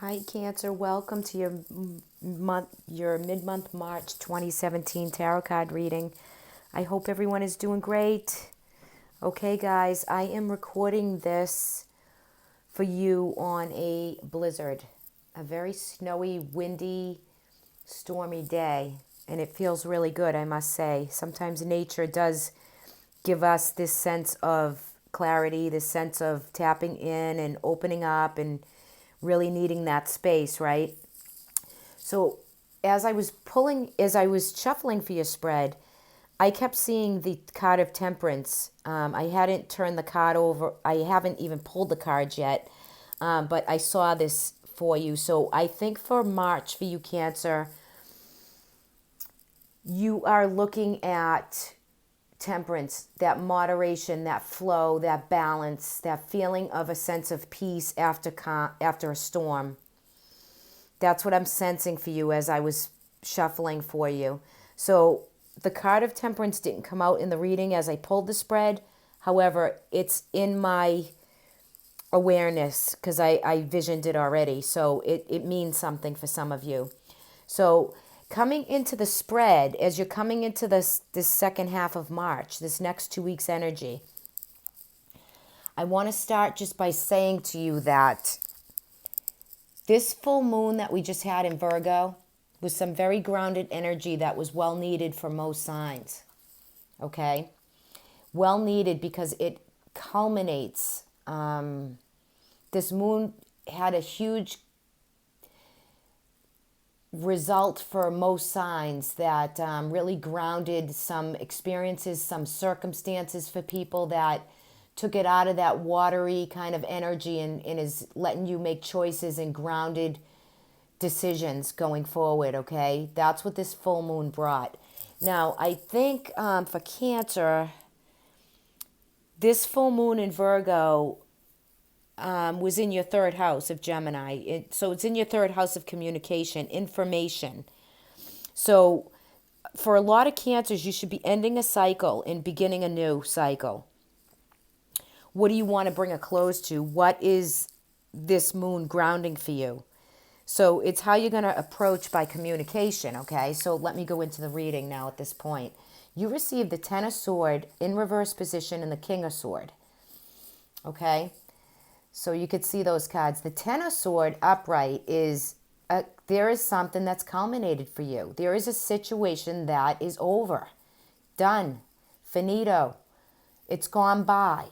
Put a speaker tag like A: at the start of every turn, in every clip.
A: Hi Cancer, welcome to your mid-month March 2017 tarot card reading. I hope everyone is doing great. Okay guys, I am recording this for you on a blizzard, a very snowy, windy, stormy day, and it feels really good, I must say. Sometimes nature does give us this sense of clarity, this sense of tapping in and opening up and really needing that space, right? So as I was shuffling for your spread, I kept seeing the card of temperance. I hadn't turned the card over. I haven't even pulled the cards yet, but I saw this for you. So I think for March for you, Cancer, you are looking at temperance, that moderation, that flow, that balance, that feeling of a sense of peace after a storm. That's what I'm sensing for you as I was shuffling for you. So the card of temperance didn't come out in the reading as I pulled the spread. However, it's in my awareness because I visioned it already. So it means something for some of you. So coming into the spread, as you're coming into this second half of March, this next 2 weeks energy, I want to start just by saying to you that this full moon that we just had in Virgo was some very grounded energy that was well needed for most signs. Okay? Well needed because it culminates. This moon had a huge result for most signs that really grounded some experiences, some circumstances for people that took it out of that watery kind of energy and is letting you make choices and grounded decisions going forward, okay? That's what this full moon brought. Now, I think for Cancer, this full moon in Virgo was in your third house of Gemini. So it's in your third house of communication, information. So for a lot of Cancers, you should be ending a cycle and beginning a new cycle. What do you want to bring a close to? What is this moon grounding for you? So it's how you're going to approach by communication, okay? So let me go into the reading now at this point. You received the Ten of Sword in reverse position and the King of Sword, okay? So you could see those cards. The Ten of Sword upright is, there is something that's culminated for you. There is a situation that is over, done, finito. It's gone by,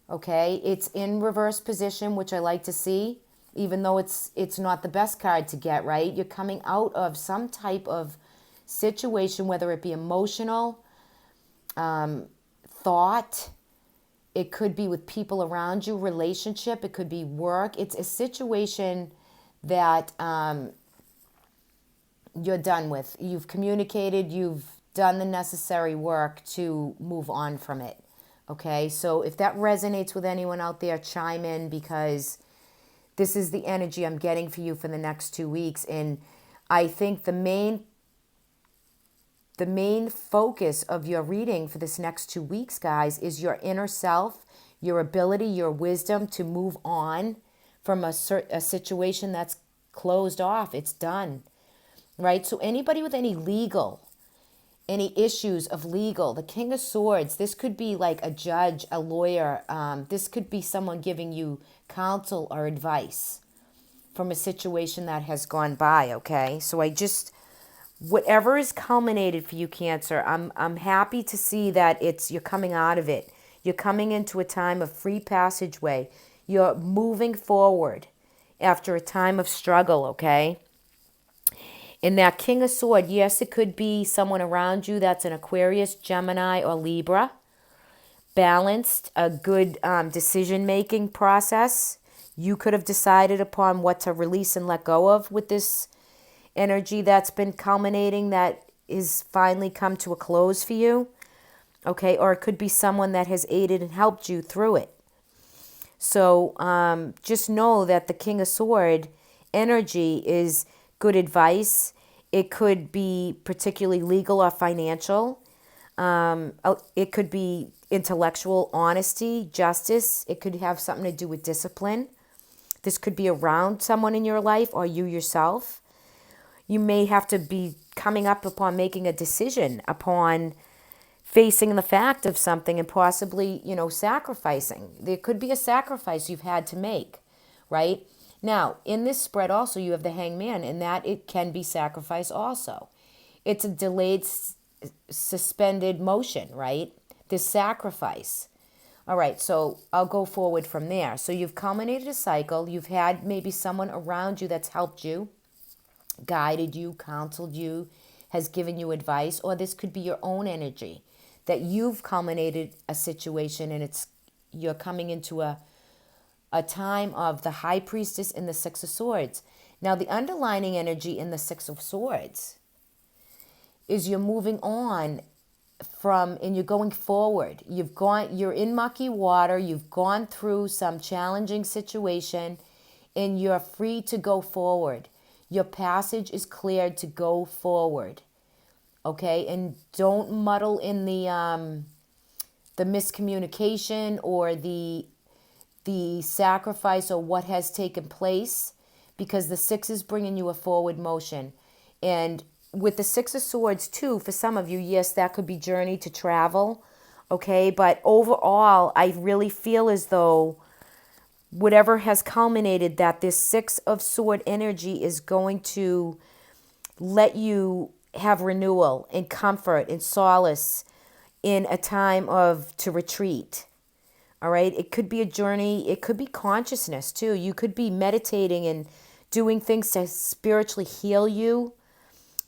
A: okay? It's in reverse position, which I like to see, even though it's not the best card to get, right? You're coming out of some type of situation, whether it be emotional, thought, it could be with people around you, relationship, it could be work. It's a situation that you're done with. You've communicated, you've done the necessary work to move on from it. Okay, so if that resonates with anyone out there, chime in because this is the energy I'm getting for you for the next 2 weeks. And I think the main focus of your reading for this next 2 weeks, guys, is your inner self, your ability, your wisdom to move on from a situation that's closed off. It's done, right? So anybody with any issues of legal, the King of Swords, this could be like a judge, a lawyer. This could be someone giving you counsel or advice from a situation that has gone by, okay? So whatever is culminated for you, Cancer, I'm happy to see that you're coming out of it. You're coming into a time of free passageway. You're moving forward after a time of struggle, okay? In that King of Sword, yes, it could be someone around you that's an Aquarius, Gemini, or Libra. Balanced, a good decision-making process. You could have decided upon what to release and let go of with this energy that's been culminating, that is finally come to a close for you. Okay, or it could be someone that has aided and helped you through it. So just know that the King of Sword energy is good advice. It could be particularly legal or financial. It could be intellectual honesty, justice. It could have something to do with discipline. This could be around someone in your life or you yourself. You may have to be coming up upon making a decision, upon facing the fact of something and possibly, sacrificing. There could be a sacrifice you've had to make, right? Now, in this spread also, you have the hangman, and that it can be sacrifice also. It's a delayed, suspended motion, right? This sacrifice. All right, so I'll go forward from there. So you've culminated a cycle. You've had maybe someone around you that's helped you, guided you, counseled you, has given you advice, or this could be your own energy that you've culminated a situation and you're coming into a time of the High Priestess and the Six of Swords. Now, the underlining energy in the Six of Swords is you're moving on and you're going forward. You're in mucky water, you've gone through some challenging situation, and you're free to go forward. Your passage is cleared to go forward. Okay, and don't muddle in the miscommunication or the sacrifice or what has taken place, because the Six is bringing you a forward motion. And with the Six of Swords too, for some of you, yes, that could be journey to travel. Okay, but overall, I really feel as though whatever has culminated, that this Six of Sword energy is going to let you have renewal and comfort and solace in a time to retreat. All right, it could be a journey, it could be consciousness too. You could be meditating and doing things to spiritually heal you.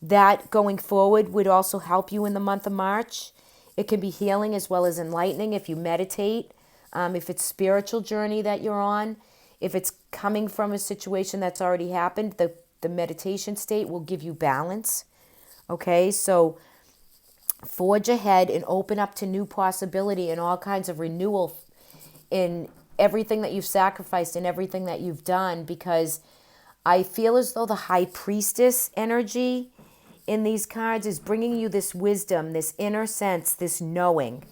A: That going forward would also help you in the month of March. It can be healing as well as enlightening if you meditate. If it's spiritual journey that you're on, if it's coming from a situation that's already happened, the meditation state will give you balance. Okay, so forge ahead and open up to new possibility and all kinds of renewal in everything that you've sacrificed and everything that you've done, because I feel as though the High Priestess energy in these cards is bringing you this wisdom, this inner sense, this knowing,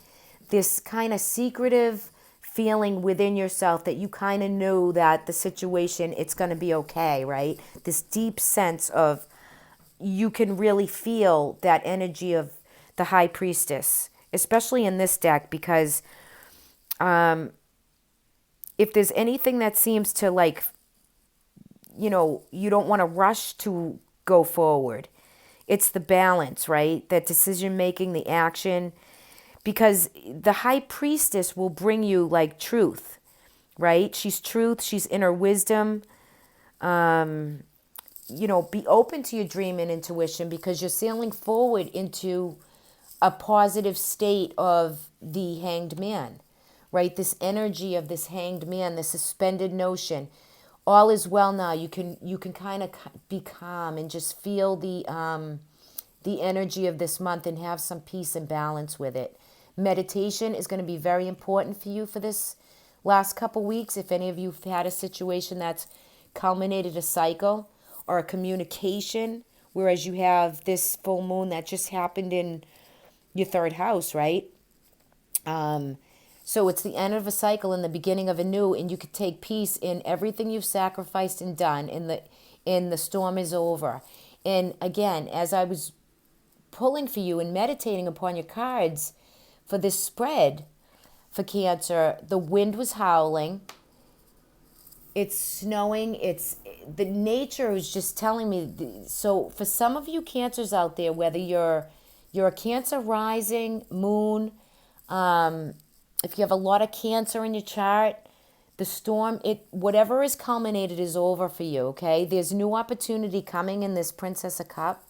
A: this kind of secretive feeling within yourself that you kind of knew that the situation, it's going to be okay, right? This deep sense of, you can really feel that energy of the High Priestess, especially in this deck, because if there's anything that seems to you don't want to rush to go forward, it's the balance, right? That decision making, the action, because the High Priestess will bring you truth, right? She's truth, she's inner wisdom. Be open to your dream and intuition, because you're sailing forward into a positive state of the Hanged Man, right? This energy of this Hanged Man, the suspended notion. All is well now. You can kind of be calm and just feel the energy of this month and have some peace and balance with it. Meditation is going to be very important for you for this last couple weeks. If any of you have had a situation that's culminated a cycle or a communication, whereas you have this full moon that just happened in your third house, right? So it's the end of a cycle and the beginning of a new, and you could take peace in everything you've sacrificed and done, and the storm is over. And again, as I was pulling for you and meditating upon your cards for this spread for Cancer, the wind was howling. It's snowing. The nature is just telling me. So for some of you Cancers out there, whether you're a Cancer rising, moon, if you have a lot of Cancer in your chart, the storm, whatever is culminated is over for you, okay? There's new opportunity coming in this Princess of Cup,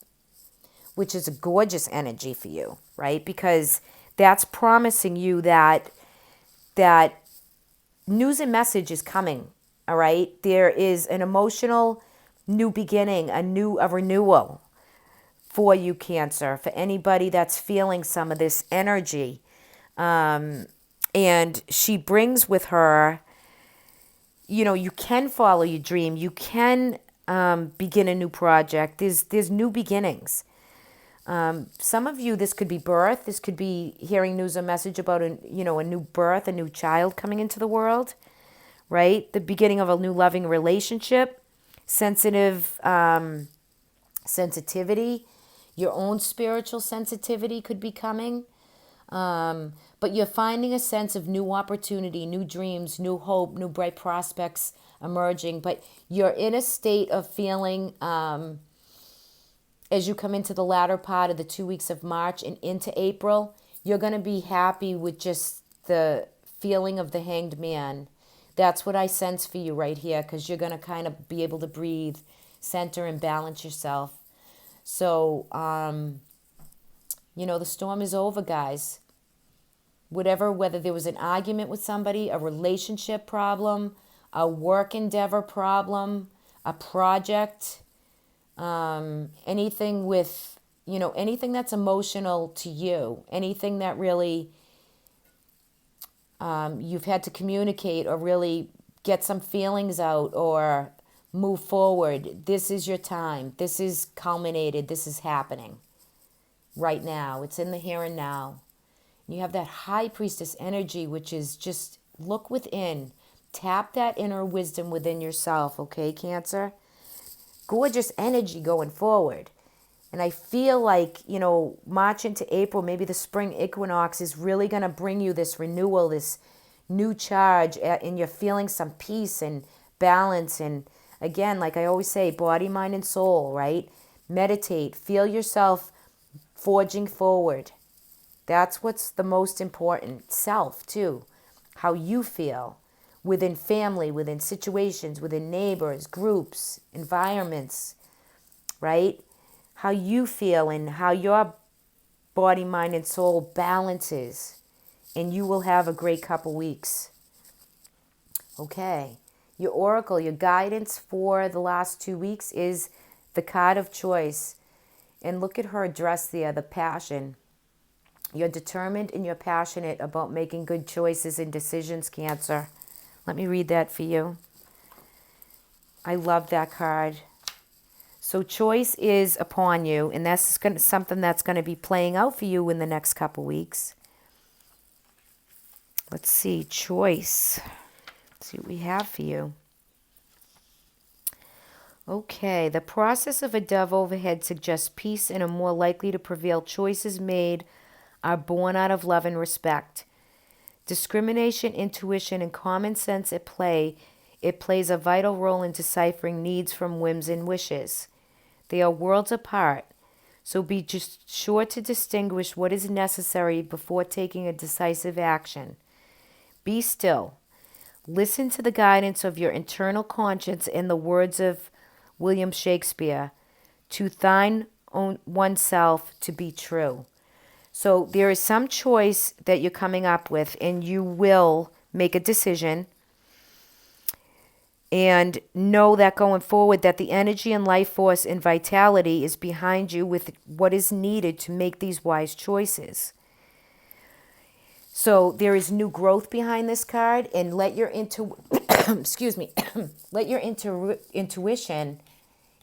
A: which is a gorgeous energy for you, right? Because that's promising you that news and message is coming, all right? There is an emotional new beginning, a renewal for you, Cancer, for anybody that's feeling some of this energy. And she brings with her, you can follow your dream. You can begin a new project. There's new beginnings. Some of you, this could be birth. This could be hearing news or message about a new birth, a new child coming into the world, right? The beginning of a new loving relationship, sensitive sensitivity, your own spiritual sensitivity could be coming. But you're finding a sense of new opportunity, new dreams, new hope, new bright prospects emerging. But you're in a state of feeling, as you come into the latter part of the 2 weeks of March and into April, you're going to be happy with just the feeling of the hanged man. That's what I sense for you right here, because you're going to kind of be able to breathe, center, and balance yourself. So, the storm is over, guys. Whether there was an argument with somebody, a relationship problem, a work endeavor problem, a project, anything with, anything that's emotional to you, anything that really you've had to communicate or really get some feelings out or move forward. This is your time. This is culminated. This is happening right now. It's in the here and now. You have that high priestess energy, which is just look within. Tap that inner wisdom within yourself, okay, Cancer? Gorgeous energy going forward. And I feel like, March into April, maybe the spring equinox is really going to bring you this renewal, this new charge, and you're feeling some peace and balance. And again, like I always say, body, mind, and soul, right? Meditate. Feel yourself forging forward. That's what's the most important. Self, too. How you feel within family, within situations, within neighbors, groups, environments, right? How you feel and how your body, mind, and soul balances. And you will have a great couple weeks. Okay. Your oracle, your guidance for the last 2 weeks is the card of choice. And look at her dress there, the passion. You're determined and you're passionate about making good choices and decisions, Cancer. Let me read that for you. I love that card. So choice is upon you, and that's something that's going to be playing out for you in the next couple weeks. Let's see, choice. Let's see what we have for you. Okay, the process of a dove overhead suggests peace and are more likely to prevail. Choices made are born out of love and respect. Discrimination, intuition, and common sense at play. It plays a vital role in deciphering needs from whims and wishes. They are worlds apart, so be just sure to distinguish what is necessary before taking a decisive action. Be still. Listen to the guidance of your internal conscience and the words of William Shakespeare, to thine own oneself to be true. So there is some choice that you're coming up with, and you will make a decision. And know that going forward, that the energy and life force and vitality is behind you with what is needed to make these wise choices. So there is new growth behind this card, and let your excuse me, let your intuition,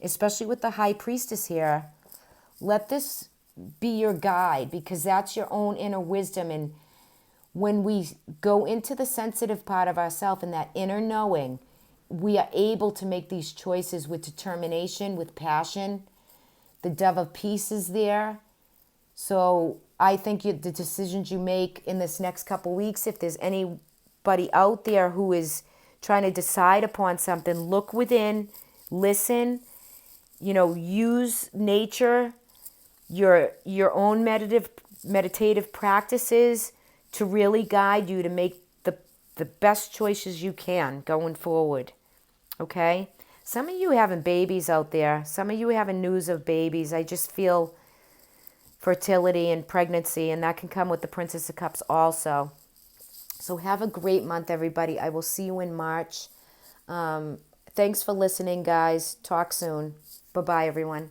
A: especially with the High Priestess here, let this be your guide, because that's your own inner wisdom. And when we go into the sensitive part of ourselves and that inner knowing, we are able to make these choices with determination, with passion. The Dove of Peace is there. So I think the decisions you make in this next couple weeks, if there's anybody out there who is trying to decide upon something, look within, listen, use nature, your own meditative practices to really guide you to make the best choices you can going forward. Okay? Some of you having babies out there. Some of you having news of babies. I just feel fertility and pregnancy, and that can come with the Princess of Cups also. So have a great month, everybody. I will see you in March. Thanks for listening, guys. Talk soon. Bye-bye, everyone.